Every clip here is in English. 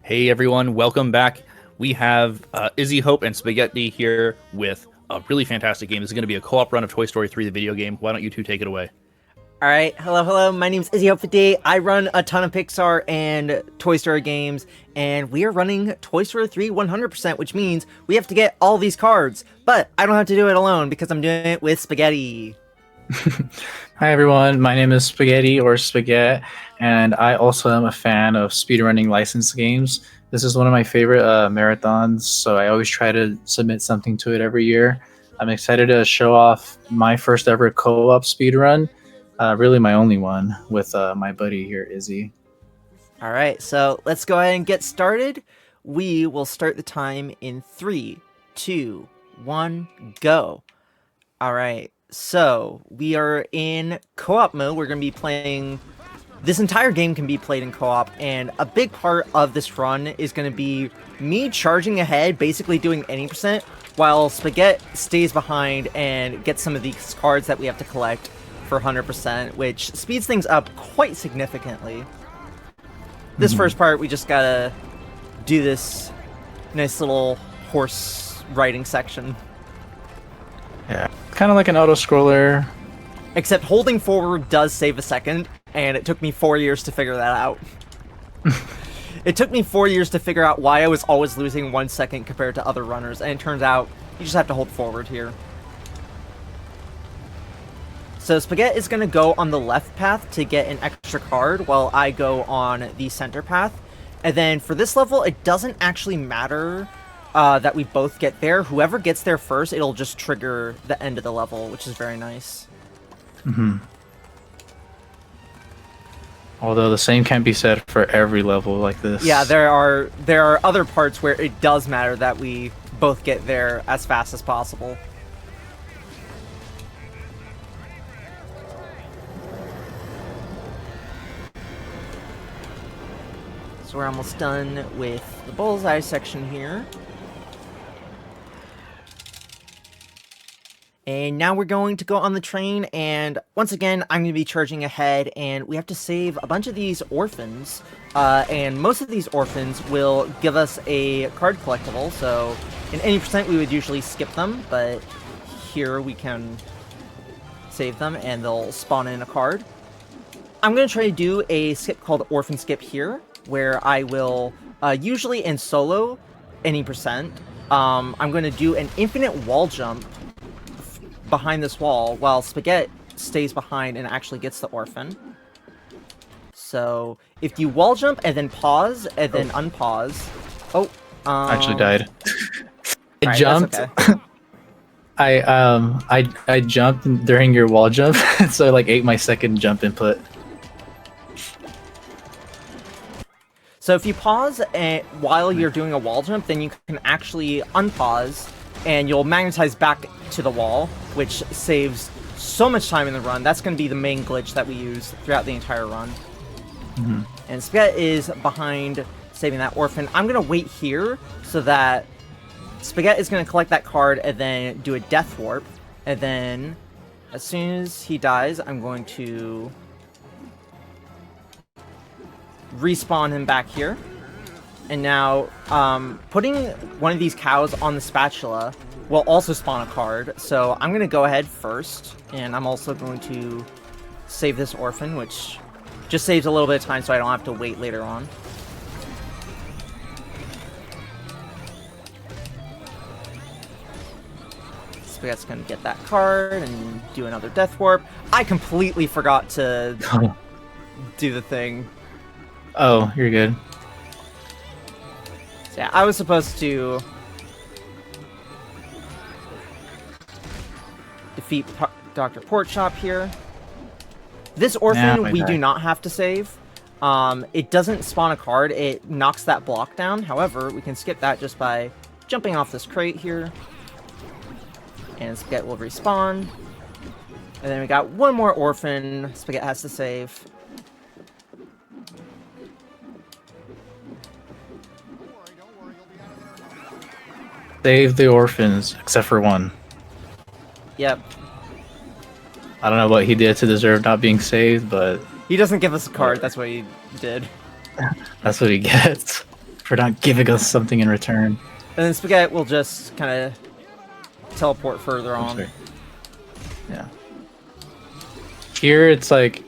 Hey everyone, welcome back. We have IzzyHope and Spagettd here with a really fantastic game. This is going to be a co-op run of Toy Story 3, the video game. Why don't you two take it away? All right, hello. My name's IzzyHope58. I run a ton of Pixar and Toy Story games, and we are running Toy Story 3 100%, which means we have to get all these cards. But I don't have to do it alone because I'm doing it with Spagettd. Hi everyone, my name is Spagettd or Spagettd, and I also am a fan of speedrunning licensed games. This is one of my favorite marathons, so I always try to submit something to it every year. I'm excited to show off my first ever co-op speedrun, really my only one, with my buddy here, Izzy. All right, so let's go ahead and get started. We will start the time in 3, 2, 1, go. All right. So, we are in co-op mode. We're going to be playing... This entire game can be played in co-op, and a big part of this run is going to be me charging ahead, basically doing any percent, while Spagettd stays behind and gets some of these cards that we have to collect for 100%, which speeds things up quite significantly. This first part, we just gotta do this nice little horse riding section. Yeah, kind of like an auto-scroller. Except holding forward does save a second, and it took me 4 years to figure that out. It took me 4 years to figure out why I was always losing 1 second compared to other runners, and it turns out you just have to hold forward here. So Spagettd is going to go on the left path to get an extra card, while I go on the center path. And then for this level, it doesn't actually matter that we both get there. Whoever gets there first, it'll just trigger the end of the level, which is very nice. Although the same can't be said for every level like this. Yeah, there are other parts where it does matter that we both get there as fast as possible. So we're almost done with the bullseye section here. And now we're going to go on the train, and once again, I'm going to be charging ahead, and we have to save a bunch of these orphans, and most of these orphans will give us a card collectible, so in any percent we would usually skip them, but here we can save them, and they'll spawn in a card. I'm going to try to do a skip called Orphan Skip here, where I will, usually in solo, any percent, I'm going to do an infinite wall jump behind this wall, while Spagettd stays behind and actually gets the orphan. So, if you wall jump and then pause and then unpause... Oh, I actually died. I right, jumped. okay. I jumped during your wall jump, so I like ate my second jump input. So if you pause while you're doing a wall jump, then you can actually unpause, and you'll magnetize back to the wall, which saves so much time in the run. That's going to be the main glitch that we use throughout the entire run. And Spagettd is behind saving that orphan. I'm going to wait here so that Spagettd is going to collect that card and then do a death warp. And then as soon as he dies, I'm going to respawn him back here. And now, putting one of these cows on the spatula will also spawn a card. So I'm going to go ahead first, and I'm also going to save this orphan, which just saves a little bit of time so I don't have to wait later on. Spagettd's going to get that card and do another death warp. I completely forgot to do the thing. Oh, you're good. So yeah, I was supposed to defeat Dr. Porkchop here. This orphan we do not have to save. It doesn't spawn a card, it knocks that block down. However, we can skip that just by jumping off this crate here. And Spagettd will respawn. And then we got one more orphan Spagettd has to save. Save the orphans, except for one. Yep. I don't know what he did to deserve not being saved, but He doesn't give us a card, that's what he did. that's what he gets. for not giving us something in return. And then Spagettd will just kind of teleport further on. Sorry. Yeah. Here it's like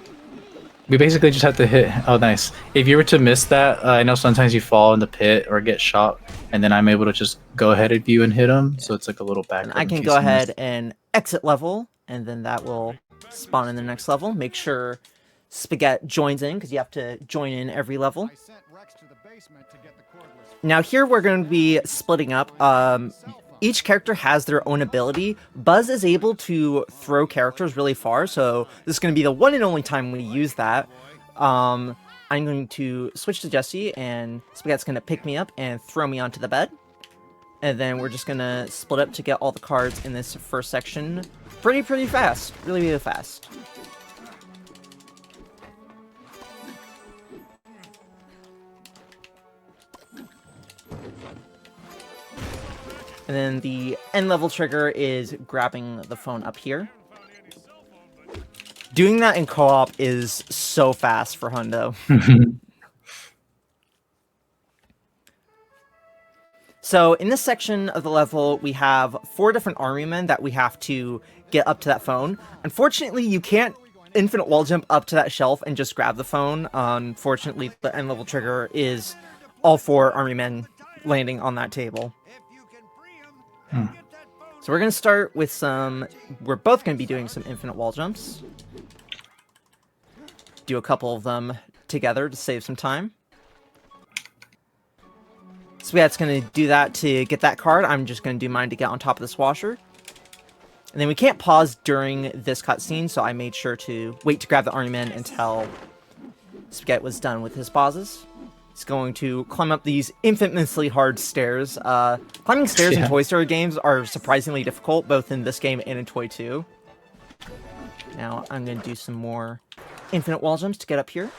we basically just have to hit. Oh, nice. If you were to miss that, I know sometimes you fall in the pit or get shot, and then I'm able to just go ahead of you and hit him. So it's like a little back. And I can go ahead and exit level, and then that will spawn in the next level. Make sure Spagettd joins in, because you have to join in every level. Now here we're going to be splitting up. Each character has their own ability. Buzz is able to throw characters really far, so this is going to be the one and only time we use that. I'm going to switch to Jesse, and Spagettd's going to pick me up and throw me onto the bed. And then we're just going to split up to get all the cards in this first section pretty fast. Really fast. And then the end level trigger is grabbing the phone up here. Doing that in co-op is so fast for Hundo. So in this section of the level, we have 4 different army men that we have to get up to that phone. Unfortunately, you can't infinite wall jump up to that shelf and just grab the phone. Unfortunately, the end level trigger is all 4 army men landing on that table. So we're going to start with we're both going to be doing some infinite wall jumps. Do a couple of them together to save some time. So yeah, it's going to do that to get that card. I'm just going to do mine to get on top of this washer. And then we can't pause during this cutscene, so I made sure to wait to grab the army man until Spagettd was done with his pauses. He's going to climb up these infamously hard stairs. Climbing stairs in Toy Story games are surprisingly difficult, both in this game and in Toy 2. Now I'm going to do some more infinite wall jumps to get up here.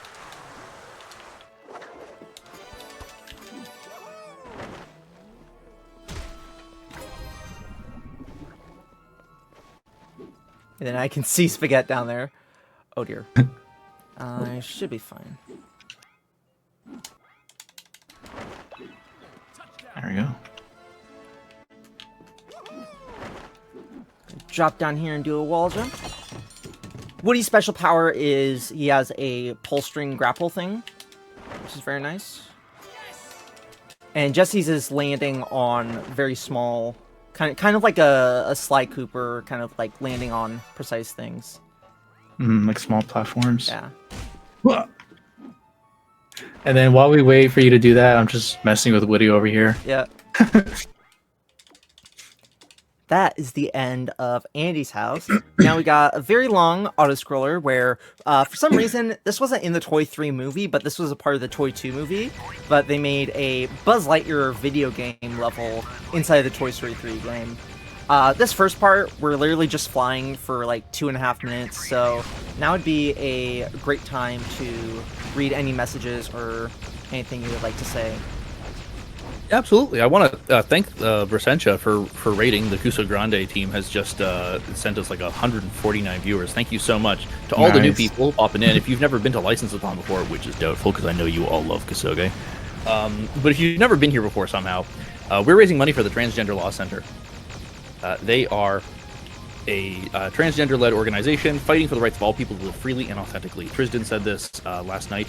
And then I can see Spagettd down there. Oh dear. I should be fine. There we go. Drop down here and do a wall jump. Woody's special power is he has a pull string grapple thing, which is very nice. And Jesse's is landing on very small, kind of like a Sly Cooper, kind of like landing on precise things. Like small platforms. Yeah. And then while we wait for you to do that, I'm just messing with Woody over here. Yeah. That is the end of Andy's house. Now we got a very long auto-scroller where, for some reason, this wasn't in the Toy 3 movie, but this was a part of the Toy 2 movie. But they made a Buzz Lightyear video game level inside the Toy Story 3 game. This first part, we're literally just flying for like 2.5 minutes, so now would be a great time to read any messages or anything you would like to say. Absolutely. I want to thank Brasentia for rating. The Cuso Grande team has just sent us like 149 viewers. Thank you so much. To all the new people popping in. If you've never been to License-a-thon before, which is doubtful because I know you all love Kusoge. But if you've never been here before somehow, we're raising money for the Transgender Law Center. They are a transgender-led organization fighting for the rights of all people to live freely and authentically. Tristan said this last night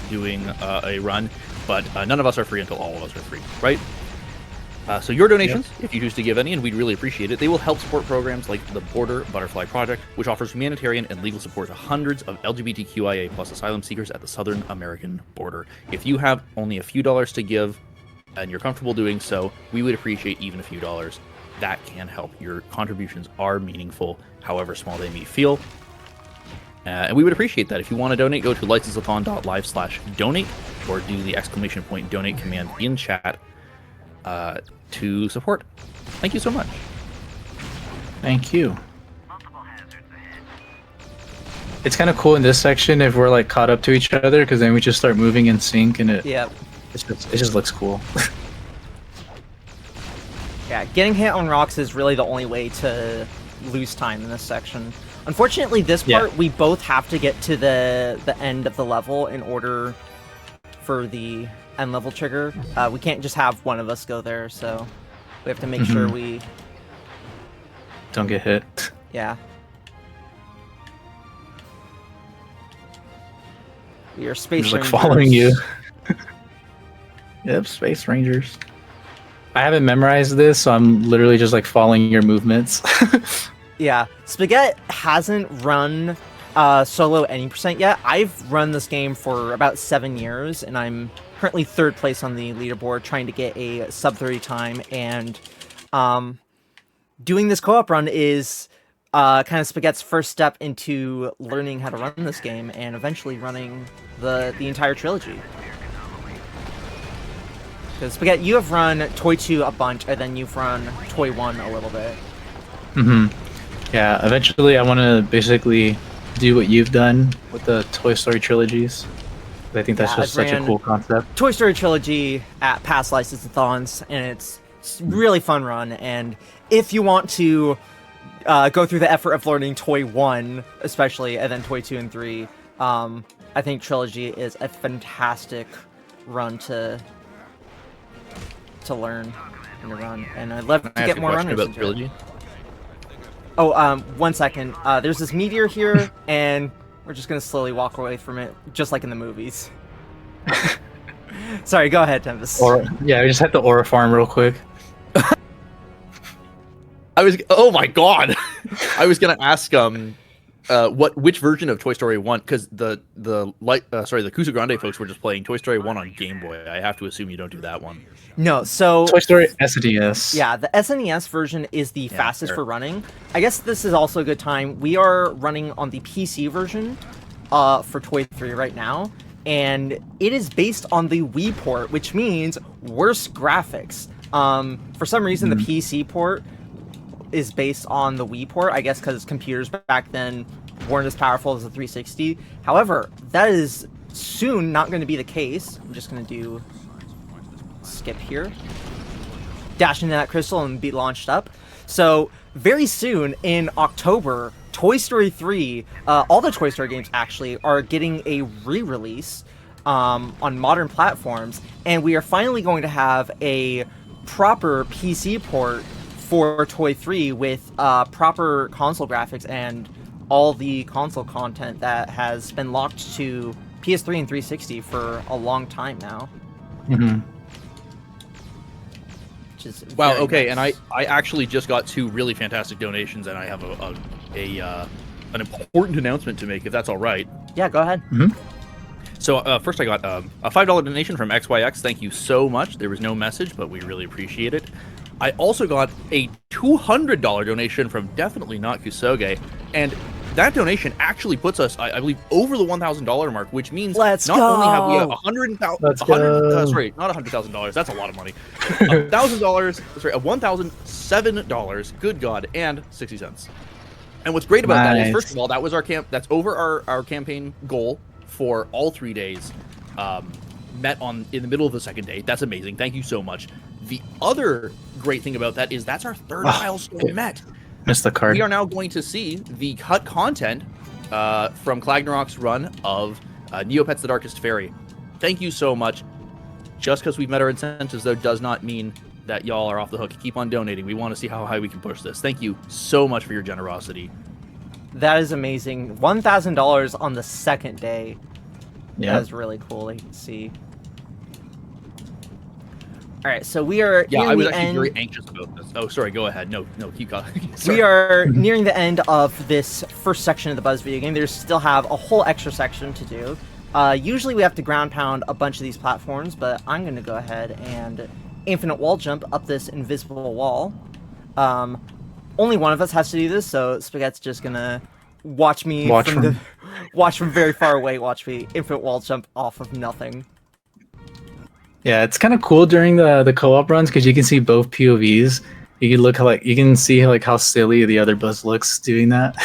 doing a run, but none of us are free until all of us are free, right? So your donations, if you choose to give any, and we'd really appreciate it, they will help support programs like the Border Butterfly Project, which offers humanitarian and legal support to hundreds of LGBTQIA plus asylum seekers at the southern American border. If you have only a few dollars to give, and you're comfortable doing so, we would appreciate even a few dollars. That can help. Your contributions are meaningful, however small they may feel. And we would appreciate that. If you want to donate, go to licenseathon.live/donate or do the ! Donate command in chat to support. Thank you so much. Thank you. It's kind of cool in this section if we're like caught up to each other, because then we just start moving in sync and it just looks cool. Yeah, getting hit on rocks is really the only way to lose time in this section. Unfortunately, this part, we both have to get to the end of the level in order for the end level trigger. We can't just have one of us go there, so we have to make sure we don't get hit. Yeah. We are space Just rangers. like following you. Yep, space rangers. I haven't memorized this, so I'm literally just like following your movements. Yeah, Spagettd hasn't run solo any % yet. I've run this game for about 7 years, and I'm currently 3rd place on the leaderboard, trying to get a sub 30 time. And doing this co-op run is kind of Spagettd's first step into learning how to run this game, and eventually running the entire trilogy. Because Spagettd, you have run Toy 2 a bunch, and then you've run Toy 1 a little bit. Yeah, eventually I want to basically do what you've done with the Toy Story trilogies. I think that's just such a cool concept. Toy Story trilogy at past license-a-thons, and it's really fun run. And if you want to go through the effort of learning Toy 1, especially, and then Toy 2 and 3, I think trilogy is a fantastic run to learn and to run. And I'd love to get more runners about trilogy. Oh, 1 second. There's this meteor here, and we're just gonna slowly walk away from it, just like in the movies. Sorry, go ahead, Tempest. Yeah, we just had the aura farm real quick. Oh my god! I was gonna ask which version of Toy Story 1, because the Cusa Grande folks were just playing Toy Story 1 on Game Boy. I have to assume you don't do that one. No, so Toy Story SNES. Yeah, the SNES version is the fastest for running. I guess this is also a good time. We are running on the PC version for Toy 3 right now, and it is based on the Wii port, which means worse graphics. For some reason, the PC port is based on the Wii port, I guess because computers back then weren't as powerful as the 360. However, that is soon not going to be the case. I'm just going to do skip here, dash into that crystal, and be launched up. So very soon in October, Toy Story 3, all the Toy Story games actually are getting a re-release on modern platforms, and we are finally going to have a proper PC port for Toy 3 with proper console graphics and all the console content that has been locked to PS3 and 360 for a long time now. Wow, okay, nice. And I actually just got 2 really fantastic donations, and I have an important announcement to make, if that's all right. Yeah, go ahead. So first I got a $5 donation from XYX. Thank you so much. There was no message, but we really appreciate it. I also got a $200 donation from Definitely Not Kusoge, and that donation actually puts us, I believe, over the $1,000 mark, which means not only have we $100,000, that's a lot of money, $1,007, good God, and 60 cents. And what's great about that is, first of all, that was that's over our campaign goal for all 3 days, met in the middle of the second day. That's amazing. Thank you so much. The other great thing about that is that's our 3rd milestone met. Missed the card. We are now going to see the cut content from Clagnarok's run of Neopets the Darkest Fairy. Thank you so much. Just because we've met our incentives, though, does not mean that y'all are off the hook. Keep on donating. We want to see how high we can push this. Thank you so much for your generosity. That is amazing. $1,000 on the second day. Yeah. That is really cool to see. All right, so we are. Yeah, I was actually very anxious about this. Oh, sorry. Go ahead. No, keep going. We are nearing the end of this first section of the Buzz video game. There's still have a whole extra section to do. Usually we have to ground pound a bunch of these platforms, but I'm going to go ahead and infinite wall jump up this invisible wall. Only one of us has to do this, so Spagettedd's just gonna watch from very far away. Watch me infinite wall jump off of nothing. Yeah, it's kind of cool during the co-op runs because you can see both POVs. You can see how silly the other Buzz looks doing that.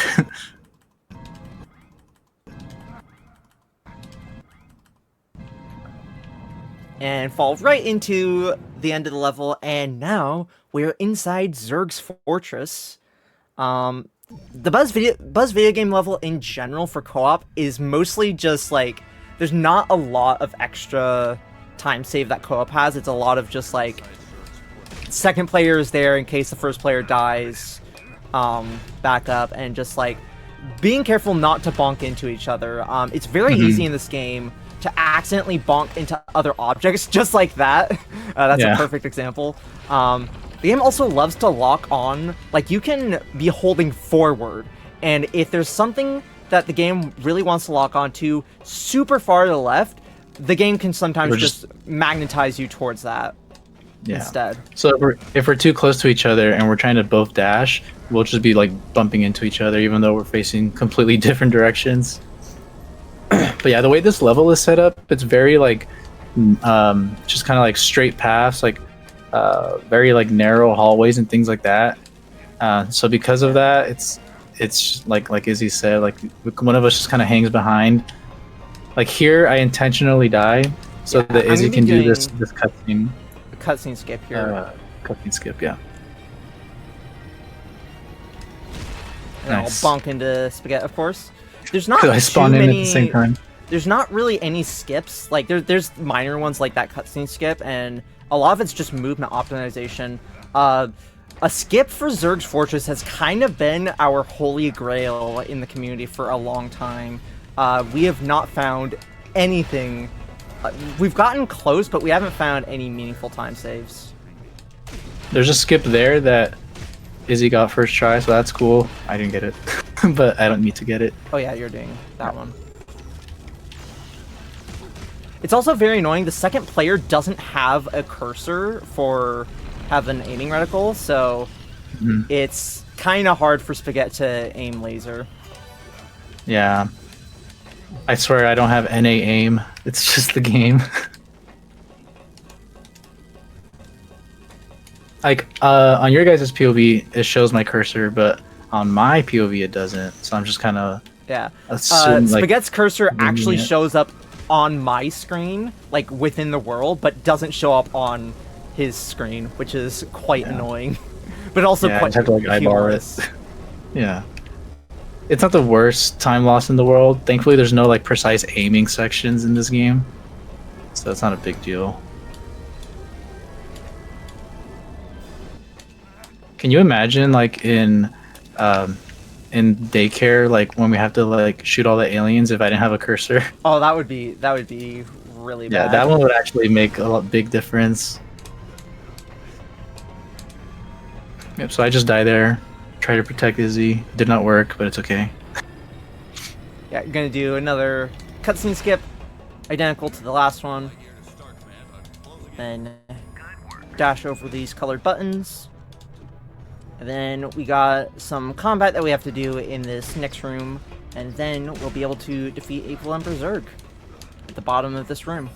And fall right into the end of the level, and now we're inside Zurg's fortress. The Buzz video game level in general for co-op is mostly just like there's not a lot of extra time save that co-op has. It's a lot of just like second player is there in case the first player dies, back up, and just like being careful not to bonk into each other. It's very easy in this game to accidentally bonk into other objects just like that. That's a perfect example. The game also loves to lock on. Like, you can be holding forward, and if there's something that the game really wants to lock onto super far to the left, the game can sometimes just magnetize you towards that instead. So if we're too close to each other and we're trying to both dash, we'll just be like bumping into each other even though we're facing completely different directions. But yeah, the way this level is set up, it's very like just kind of like straight paths, like very like narrow hallways and things like that. So because of that, it's like Izzy said, like one of us just kind of hangs behind. Like here, I intentionally die so that Izzy can do this cutscene. Cutscene skip here. Cutscene skip, yeah. And I'll bonk into Spagettd, of course. There's not I spawn in at the same time. There's not really any skips. Like there's minor ones like that cutscene skip, and a lot of it's just movement optimization. A skip for Zerg's Fortress has kind of been our holy grail in the community for a long time. We have not found anything. We've gotten close, but we haven't found any meaningful time saves. There's a skip there that Izzy got first try, so that's cool. I didn't get it, but I don't need to get it. Oh yeah, you're doing that one. It's also very annoying. The second player doesn't have a cursor for having an aiming reticle, so it's kind of hard for Spagettd to aim laser. Yeah. I swear I don't have NA aim. It's just the game. Like, on your guys' POV, it shows my cursor, but on my POV, it doesn't. So I'm just kind of... Yeah. Spagettd's cursor actually shows up on my screen, like, within the world, but doesn't show up on his screen, which is quite annoying. But also quite I have to, like, eyeball humorous. it. Yeah. It's not the worst time loss in the world. Thankfully, there's no like precise aiming sections in this game, so it's not a big deal. Can you imagine, like in daycare, like when we have to like shoot all the aliens if I didn't have a cursor? Oh, that would be really bad. Yeah, that one would actually make a big difference. Yep. So I just die there. Try to protect Izzy. Did not work, but it's okay. Yeah, you're gonna do another cutscene skip, identical to the last one. Then dash over these colored buttons. And then we got some combat that we have to do in this next room, and then we'll be able to defeat Evil Emperor Zerg at the bottom of this room.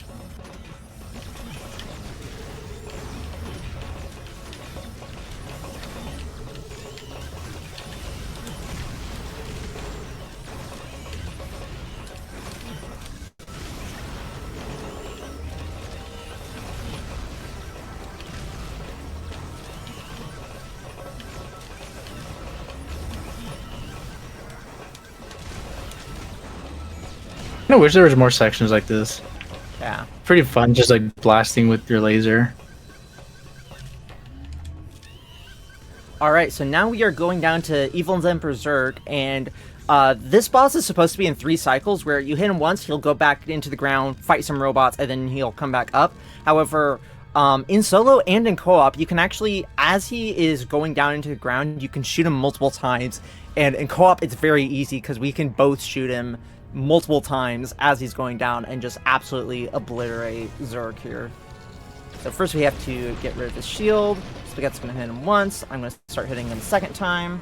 I wish there was more sections like this. Yeah. Pretty fun, just like blasting with your laser. Alright, so now we are going down to Evil Emperor Zerg, and this boss is supposed to be in 3 cycles, where you hit him once, he'll go back into the ground, fight some robots, and then he'll come back up. However, in solo and in co-op, you can actually, as he is going down into the ground, you can shoot him multiple times, and in co-op it's very easy, because we can both shoot him multiple times as he's going down and just absolutely obliterate Zerg here. So first we have to get rid of his shield. Spagettd's going to hit him once. I'm going to start hitting him a second time.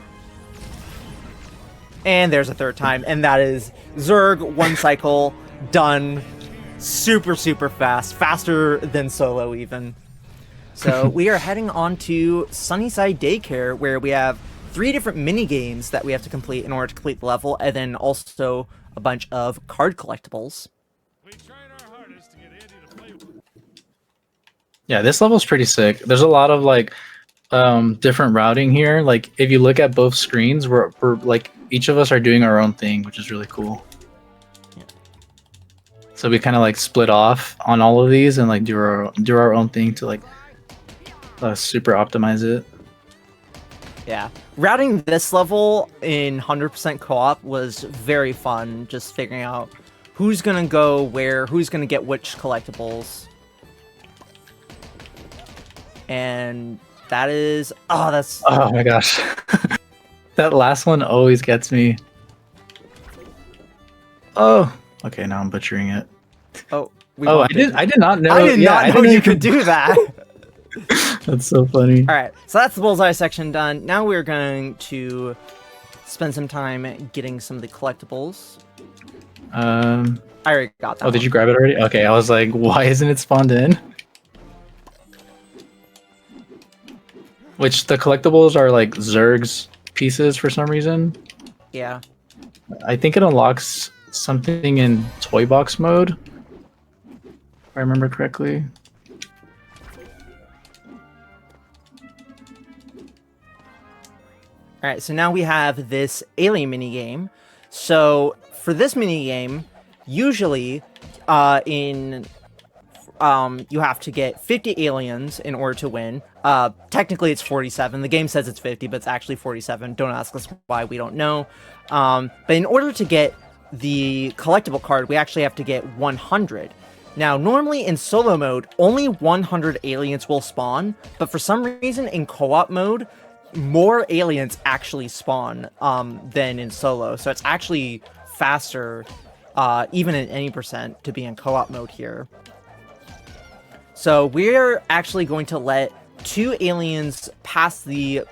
And there's a third time, and that is Zerg, 1 cycle, done. Super, super fast. Faster than solo even. So we are heading on to Sunnyside Daycare, where we have 3 different mini games that we have to complete in order to complete the level, and then also a bunch of card collectibles. Yeah, this level's pretty sick. There's a lot of like different routing here. Like if you look at both screens, we're like each of us are doing our own thing, which is really cool. Yeah. So we kind of like split off on all of these and like do our own thing to like super optimize it. Yeah. Routing this level in 100% co-op was very fun, just figuring out who's gonna go where, who's gonna get which collectibles. And that is... Oh, that's... Oh my gosh. That last one always gets me. Oh, okay, now I'm butchering it. Oh, I did not know. I did not know you could do that. That's so funny. All right, so that's the bullseye section done. Now we're going to spend some time getting some of the collectibles. I already got that. Oh, did you grab it already? Okay, I was like, why isn't it spawned in? Which the collectibles are like Zerg's pieces for some reason. Yeah. I think it unlocks something in toy box mode, if I remember correctly. All right, so now we have this alien minigame. So for this minigame, usually you have to get 50 aliens in order to win. Technically it's 47. The game says it's 50, but it's actually 47. Don't ask us why, we don't know. But in order to get the collectible card, we actually have to get 100. Now, normally in solo mode, only 100 aliens will spawn, but for some reason in co-op mode, more aliens actually spawn than in solo. So it's actually faster, even in any percent, to be in co-op mode here. So we're actually going to let 2 aliens pass the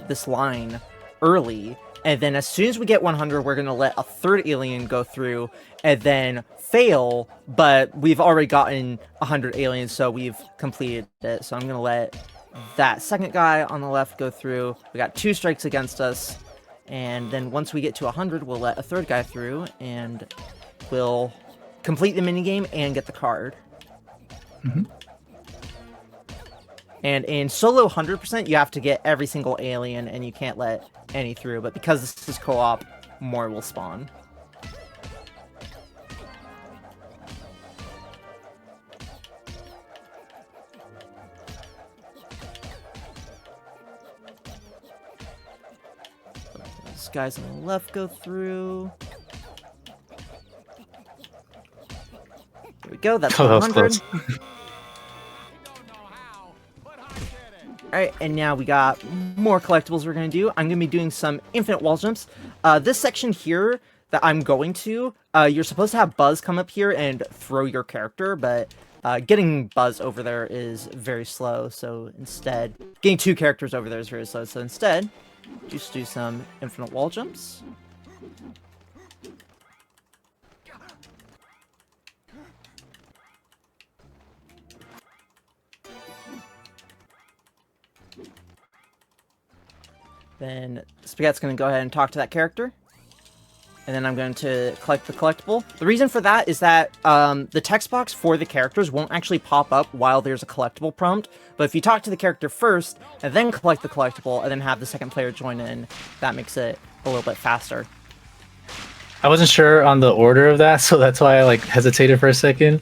this line early, and then as soon as we get 100, we're going to let a 3rd alien go through, and then fail, but we've already gotten 100 aliens, so we've completed it. So I'm going to let that 2nd guy on the left go through. We got 2 strikes against us, and then once we get to 100, we'll let a 3rd guy through, and we'll complete the minigame and get the card. Mm-hmm. And in solo 100%, you have to get every single alien, and you can't let any through. But because this is co-op, more will spawn. These guys on the left go through. Here we go. That's 100. Alright, and now we got more collectibles we're going to do. I'm going to be doing some infinite wall jumps. This section here that I'm going to, you're supposed to have Buzz come up here and throw your character, but getting Buzz over there is very slow, so instead, getting 2 characters over there is very slow, so instead, just do some infinite wall jumps. Then Spagettd's going to go ahead and talk to that character. And then I'm going to collect the collectible. The reason for that is that the text box for the characters won't actually pop up while there's a collectible prompt. But if you talk to the character first, and then collect the collectible, and then have the 2nd player join in, that makes it a little bit faster. I wasn't sure on the order of that, so that's why I like hesitated for a second.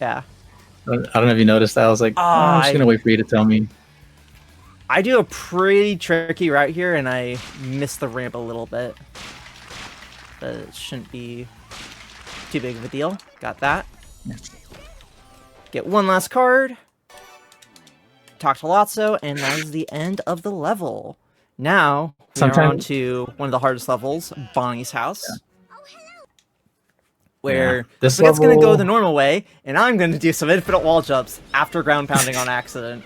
Yeah. I don't know if you noticed that. I was like, I'm just going to wait for you to tell me. I do a pretty tricky route here, and I miss the ramp a little bit. But it shouldn't be too big of a deal. Got that. Get 1 last card. Talk to Lotso, and that is the end of the level. Now, we're on to one of the hardest levels, Bonnie's house. Yeah. Where this it's going to go the normal way, and I'm going to do some infinite wall jumps after ground pounding on accident.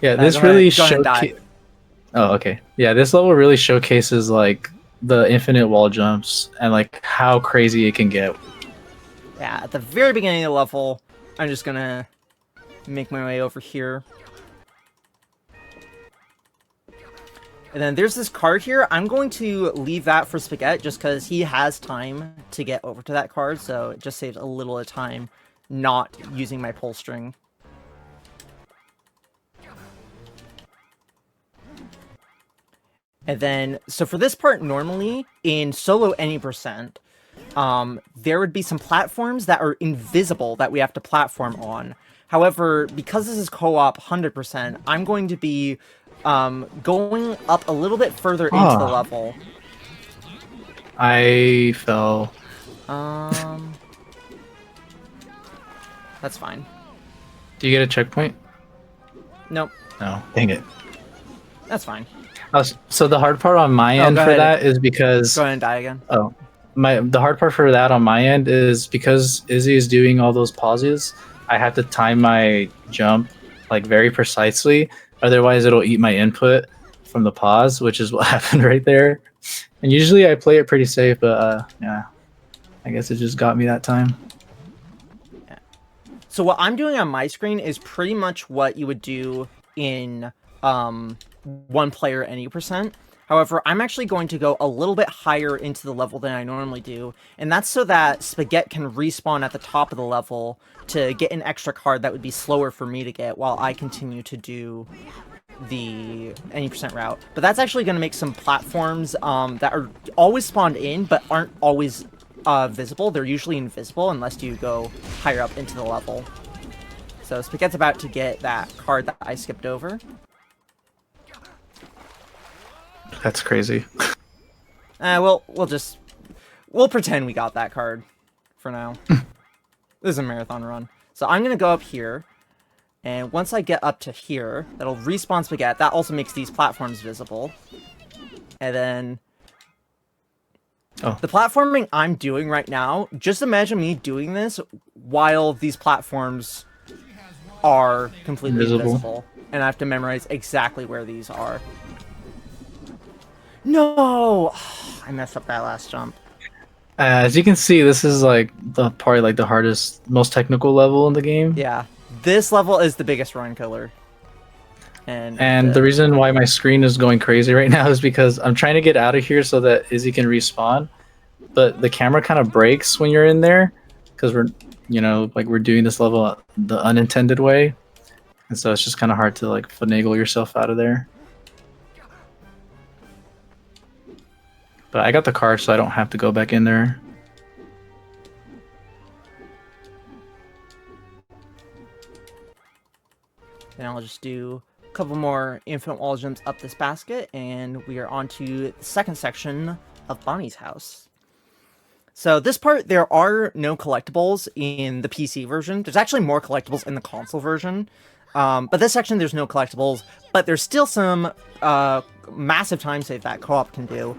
Yeah, this really showcases. Oh, okay. Yeah, this level really showcases like the infinite wall jumps and like how crazy it can get. Yeah, at the very beginning of the level, I'm just gonna make my way over here. And then there's this card here. I'm going to leave that for Spagettd just because he has time to get over to that card, so it just saves a little of time not using my pull string. And then, so for this part, normally, in solo any percent, there would be some platforms that are invisible that we have to platform on. However, because this is co-op 100%, I'm going to be going up a little bit further into the level. I fell. That's fine. Do you get a checkpoint? Nope. No. Dang it. That's fine. So the hard part on my end for that is because... Go ahead and die again. Oh. The hard part for that on my end is because Izzy is doing all those pauses, I have to time my jump like very precisely. Otherwise, it'll eat my input from the pause, which is what happened right there. And usually I play it pretty safe, but yeah, I guess it just got me that time. Yeah. So what I'm doing on my screen is pretty much what you would do in one player any percent. However, I'm actually going to go a little bit higher into the level than I normally do, and that's so that Spagettd can respawn at the top of the level to get an extra card that would be slower for me to get while I continue to do the any percent route. But that's actually going to make some platforms that are always spawned in but aren't always visible. They're usually invisible unless you go higher up into the level. So Spagettd's about to get that card that I skipped over. That's crazy. We'll pretend we got that card for now. This is a marathon run. So I'm gonna go up here, and once I get up to here, that'll respawn Spagettd. That also makes these platforms visible. And then the platforming I'm doing right now, just imagine me doing this while these platforms are completely invisible. And I have to memorize exactly where these are. No! I messed up that last jump. As you can see, this is like probably like the hardest, most technical level in the game. Yeah, this level is the biggest run killer. And the reason why my screen is going crazy right now is because I'm trying to get out of here so that Izzy can respawn, but the camera kind of breaks when you're in there because we're doing this level the unintended way, and so it's just kind of hard to like finagle yourself out of there. But I got the card, so I don't have to go back in there. Then I'll just do a couple more infinite wall jumps up this basket, and we are on to the second section of Bonnie's house. So this part, there are no collectibles in the PC version. There's actually more collectibles in the console version. But this section, there's no collectibles, but there's still some massive time save that co-op can do.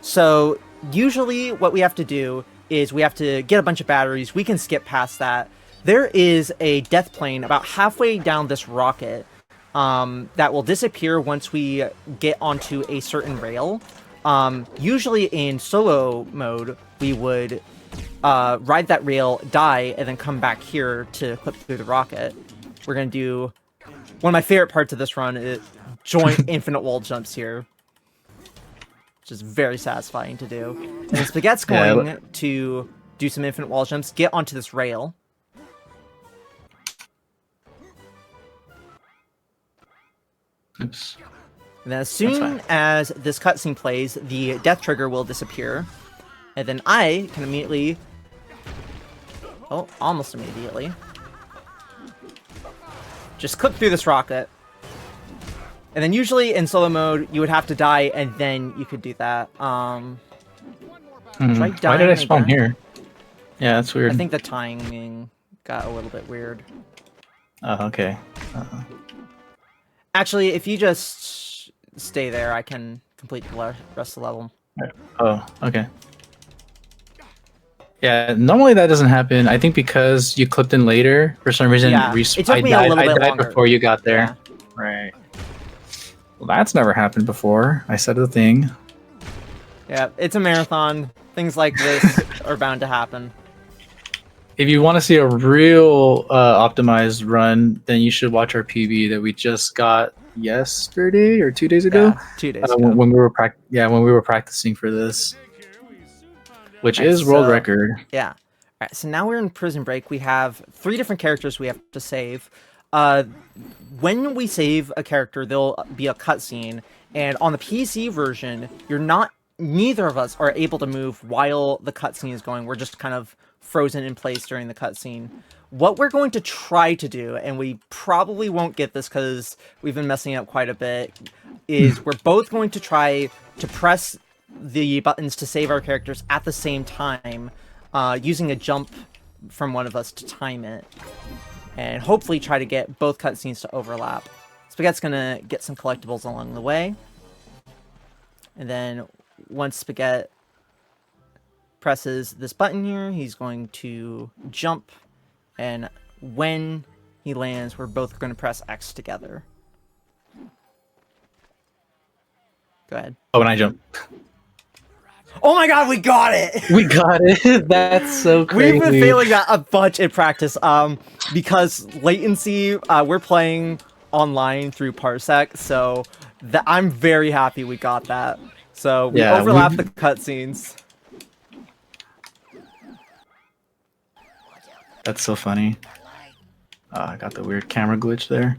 So usually what we have to do is we have to get a bunch of batteries. We can skip past that. There is a death plane about halfway down this rocket that will disappear once we get onto a certain rail. Usually in solo mode, we would ride that rail, die, and then come back here to clip through the rocket. We're going to do one of my favorite parts of this run is joint infinite wall jumps here. Which is very satisfying to do. And Spagettd's going to do some infinite wall jumps, get onto this rail. Oops. And then as soon as this cutscene plays, the death trigger will disappear. And then I can immediately... Oh, almost immediately. Just clip through this rocket. And then usually in solo mode, you would have to die, and then you could do that. Why did I spawn here? Yeah, that's weird. I think the timing got a little bit weird. Oh, okay. Actually, if you just stay there, I can complete the rest of the level. Oh, okay. Yeah, normally that doesn't happen. I think because you clipped in later, for some reason, it took me a little bit longer. Before you got there. Yeah. Right. Well, that's never happened before. I said the thing. Yeah, it's a marathon. Things like this are bound to happen. If you want to see a real optimized run, then you should watch our PB that we just got yesterday or 2 days ago. Yeah, 2 days ago. When we were practicing for this, which is world record. Yeah. All right. So now we're in Prison Break. We have 3 different characters we have to save. When we save a character, there'll be a cutscene, and on the PC version, you're not neither of us are able to move while the cutscene is going. We're just kind of frozen in place during the cutscene. What we're going to try to do, and we probably won't get this because we've been messing up quite a bit, is we're both going to try to press the buttons to save our characters at the same time, using a jump from one of us to time it, and hopefully try to get both cutscenes to overlap. Spagett's gonna get some collectibles along the way, and then once Spagettd presses this button here, he's going to jump, and when he lands, we're both going to press X together. Go ahead. Oh, when I jump. Oh my god, we got it! We got it. That's so crazy. We've been failing that a bunch in practice, because latency, we're playing online through Parsec, so I'm very happy we got that. So we overlap the cutscenes. That's so funny. I got the weird camera glitch there.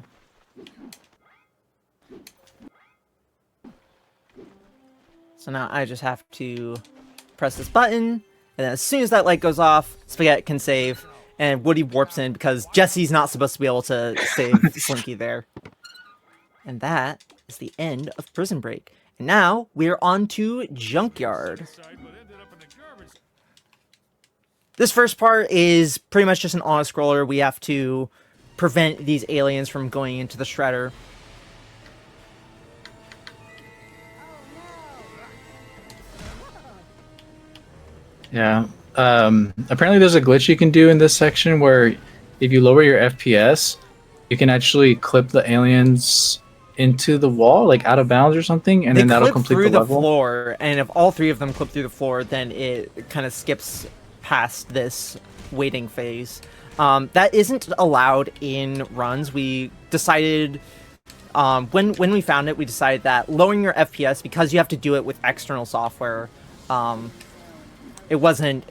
So now I just have to press this button, and then as soon as that light goes off, Spagettd can save, and Woody warps in because Jesse's not supposed to be able to save Slinky there. And that is the end of Prison Break. And now we're on to Junkyard. This first part is pretty much just an auto-scroller. We have to prevent these aliens from going into the shredder. Yeah. Apparently there's a glitch you can do in this section where if you lower your FPS, you can actually clip the aliens into the wall, like out of bounds or something, and then that'll complete through the level. Floor, and if all three of them clip through the floor, then it kind of skips past this waiting phase. That isn't allowed in runs. We decided when we found it, we decided that lowering your FPS, because you have to do it with external software, it wasn't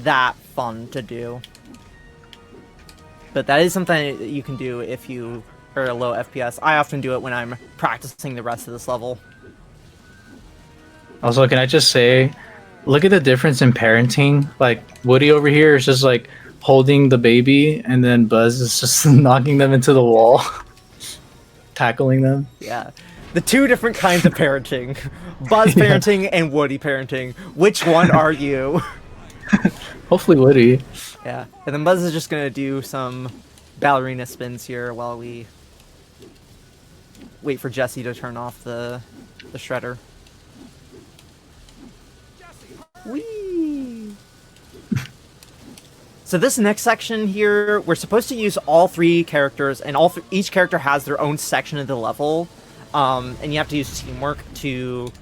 that fun to do. But that is something that you can do if you are a low FPS. I often do it when I'm practicing the rest of this level. Also, can I just say, look at the difference in parenting. Like, Woody over here is just like holding the baby, and then Buzz is just knocking them into the wall, tackling them. Yeah. The two different kinds of parenting. Buzz parenting and Woody parenting. Which one are you? Hopefully Woody. Yeah. And then Buzz is just going to do some ballerina spins here while we wait for Jesse to turn off the shredder. Whee! So this next section here, we're supposed to use all three characters, and each character has their own section of the level. And you have to use teamwork to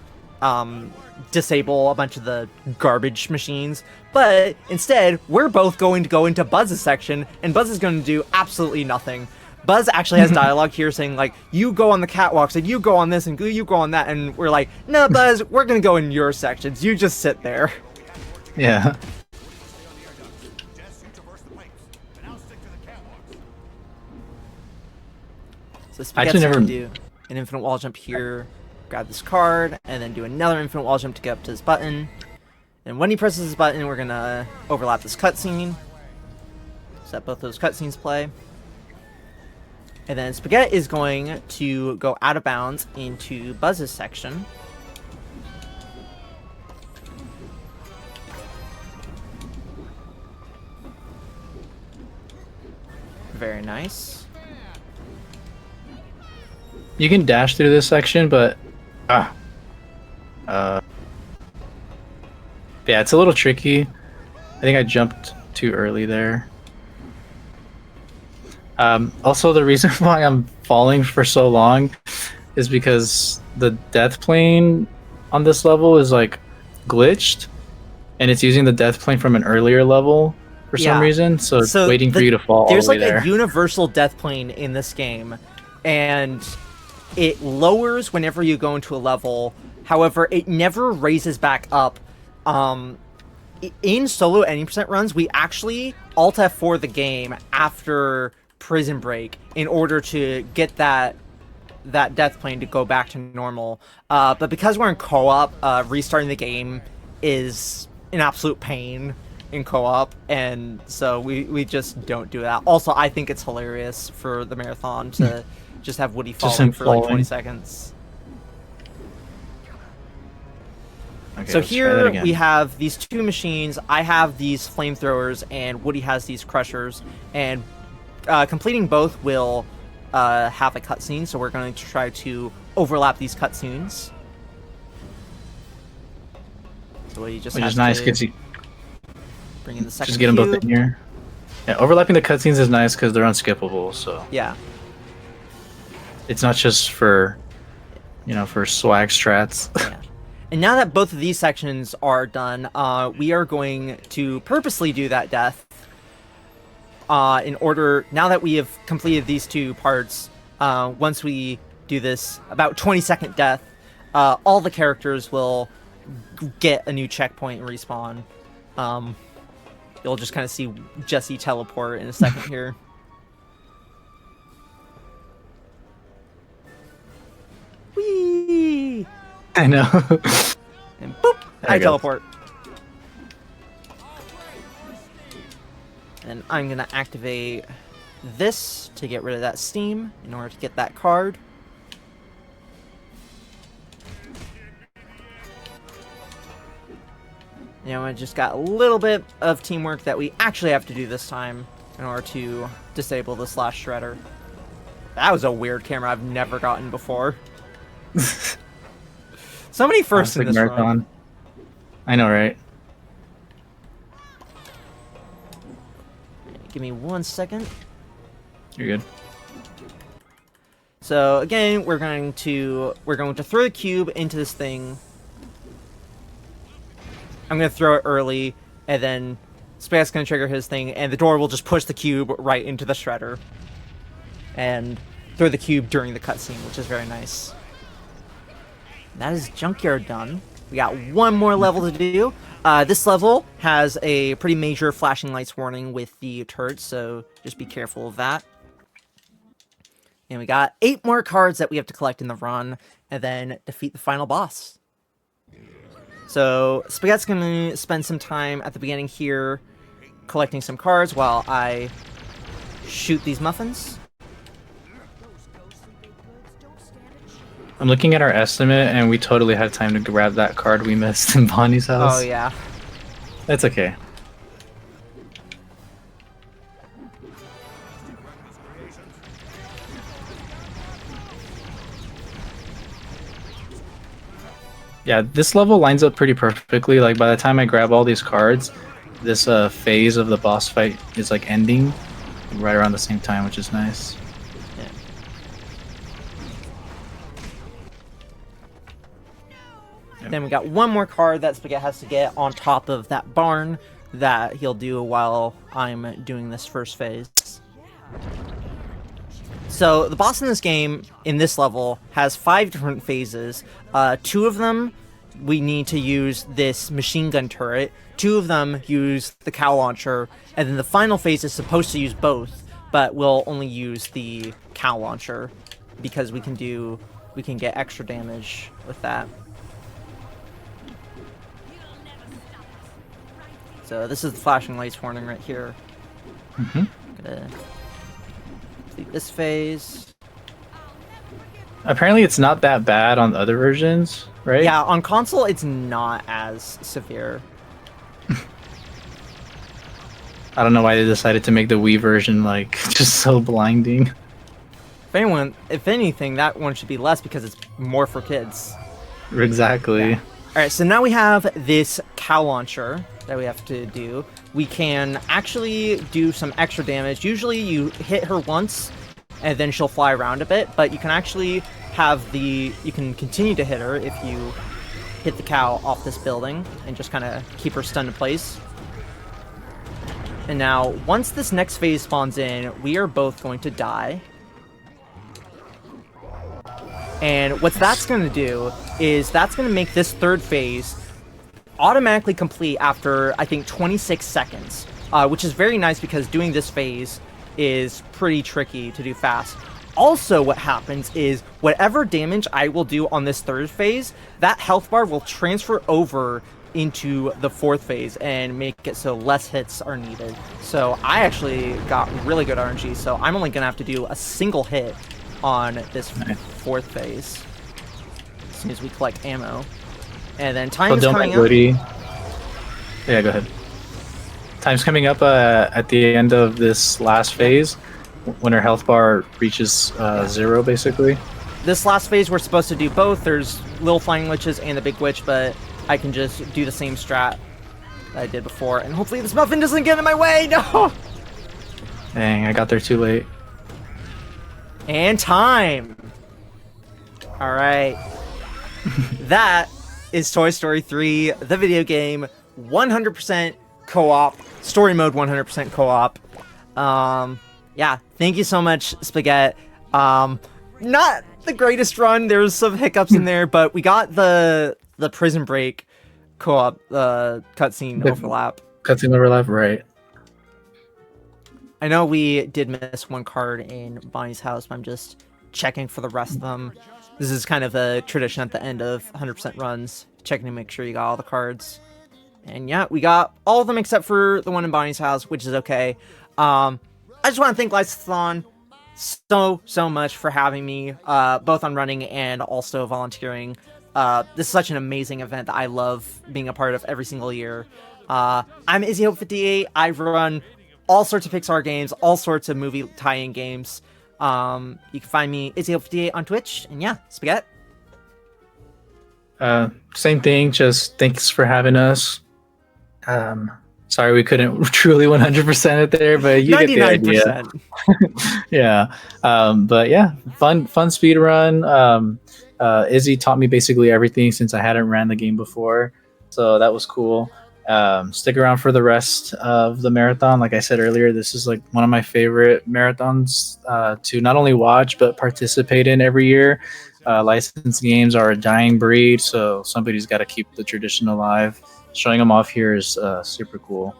disable a bunch of the garbage machines. But instead, we're both going to go into Buzz's section, and Buzz is going to do absolutely nothing. Buzz actually has dialogue here saying, like, you go on the catwalks, and you go on this, and you go on that, and we're like, no, Buzz, we're going to go in your sections. You just sit there. Yeah. So Spagettd's going to do an infinite wall jump here, grab this card, and then do another infinite wall jump to get up to this button. And when he presses this button, we're going to overlap this cutscene. So that both those cutscenes play. And then Spagettd is going to go out of bounds into Buzz's section. Very nice. You can dash through this section, but yeah, it's a little tricky. I think I jumped too early there. Also, the reason why I'm falling for so long is because the death plane on this level is like glitched, and it's using the death plane from an earlier level for some reason, so it's waiting for you to fall all the way there. There's like a universal death plane in this game, and it lowers whenever you go into a level. However, it never raises back up. In solo any percent runs, we actually Alt F4 the game after Prison Break in order to get that that death plane to go back to normal. But because we're in co-op, restarting the game is an absolute pain in co-op, and so we just don't do that. Also, I think it's hilarious for the marathon to just have Woody falling for like 20 seconds. Okay, so here we have these two machines. I have these flamethrowers, and Woody has these crushers, and completing both will have a cutscene, so we're going to try to overlap these cutscenes. So you just which is nice because you bring in the second just get them both in here. Yeah, overlapping the cutscenes is nice because they're unskippable. So yeah, it's not just for, you know, for swag strats. Yeah. And now that both of these sections are done, we are going to purposely do that death. In order, now that we have completed these two parts, once we do this about 20-second death, all the characters will get a new checkpoint and respawn. You'll just kind of see Jesse teleport in a second here. Whee! I know. And boop! I teleport. And I'm gonna activate this to get rid of that steam in order to get that card. Now I just got a little bit of teamwork that we actually have to do this time in order to disable the slash shredder. That was a weird camera I've never gotten before. So many firsts in this marathon. Run. I know, right? Give me 1 second. You're good. So again, we're going to throw the cube into this thing. I'm going to throw it early, and then Spagettd's going to trigger his thing, and the door will just push the cube right into the shredder. And throw the cube during the cutscene, which is very nice. That is Junkyard done. We got one more level to do. This level has a pretty major flashing lights warning with the turrets, so just be careful of that. And we got 8 more cards that we have to collect in the run, and then defeat the final boss. So Spagettd's going to spend some time at the beginning here collecting some cards while I shoot these muffins. I'm looking at our estimate, and we totally had time to grab that card we missed in Bonnie's house. Oh, yeah. That's okay. Yeah, this level lines up pretty perfectly. Like, by the time I grab all these cards, this phase of the boss fight is, like, ending right around the same time, which is nice. Then we got one more card that Spagettd has to get on top of that barn that he'll do while I'm doing this first phase. So the boss in this game, in this level, has 5 different phases. 2 of them, we need to use this machine gun turret. 2 of them use the cow launcher. And then the final phase is supposed to use both, but we'll only use the cow launcher because we can get extra damage with that. So this is the flashing lights warning right here. Gonna complete this phase. Apparently it's not that bad on the other versions, right? Yeah, on console it's not as severe. I don't know why they decided to make the Wii version like just so blinding. If anything, that one should be less because it's more for kids. Exactly. Yeah. Alright, so now we have this cow launcher that we have to do. We can actually do some extra damage. Usually you hit her once and then she'll fly around a bit, but you can actually you can continue to hit her if you hit the cow off this building and just kind of keep her stunned in place. And now, once this next phase spawns in, we are both going to die. And what that's going to do is that's going to make this third phase automatically complete after, I think, 26 seconds. Which is very nice because doing this phase is pretty tricky to do fast. Also, what happens is whatever damage I will do on this third phase, that health bar will transfer over into the fourth phase and make it so less hits are needed. So I actually got really good RNG, so I'm only gonna have to do a single hit on this fourth phase as soon as we collect ammo. And then time is coming up. Yeah, go ahead. Time's coming up at the end of this last phase when our health bar reaches 0, basically. This last phase we're supposed to do both. There's little flying witches and the big witch, but I can just do the same strat that I did before, and hopefully this muffin doesn't get in my way. No! Dang, I got there too late. And time! Alright. That is Toy Story 3, the video game, 100% co-op, story mode 100% co-op. Yeah, thank you so much, Spagettd. Not the greatest run, there's some hiccups in there, but we got the Prison Break co-op cutscene overlap. Cutscene overlap, right. I know we did miss one card in Bonnie's house, but I'm just checking for the rest of them. This is kind of a tradition at the end of 100% runs, checking to make sure you got all the cards. And yeah, we got all of them except for the one in Bonnie's house, which is okay. I just want to thank Lysathon so much for having me, both on running and also volunteering. This is such an amazing event that I love being a part of every single year. I'm IzzyHope58. I run all sorts of Pixar games, all sorts of movie tie-in games. You can find me IzzyHope58 on Twitch, and yeah, Spagettd. Same thing, just thanks for having us. Sorry we couldn't truly 100% it there, but you 99%. Get the idea. Yeah. But yeah, fun speed run. Izzy taught me basically everything since I hadn't ran the game before, so that was cool. Stick around for the rest of the marathon. Like I said earlier, this is like one of my favorite marathons to not only watch but participate in every year. Licensed games are a dying breed, so somebody's got to keep the tradition alive. Showing them off here is super cool.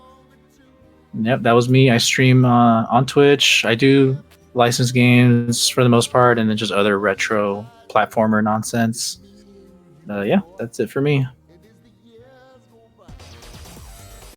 Yep, that was me. I stream on Twitch. I do licensed games for the most part, and then just other retro platformer nonsense. Yeah, that's it for me.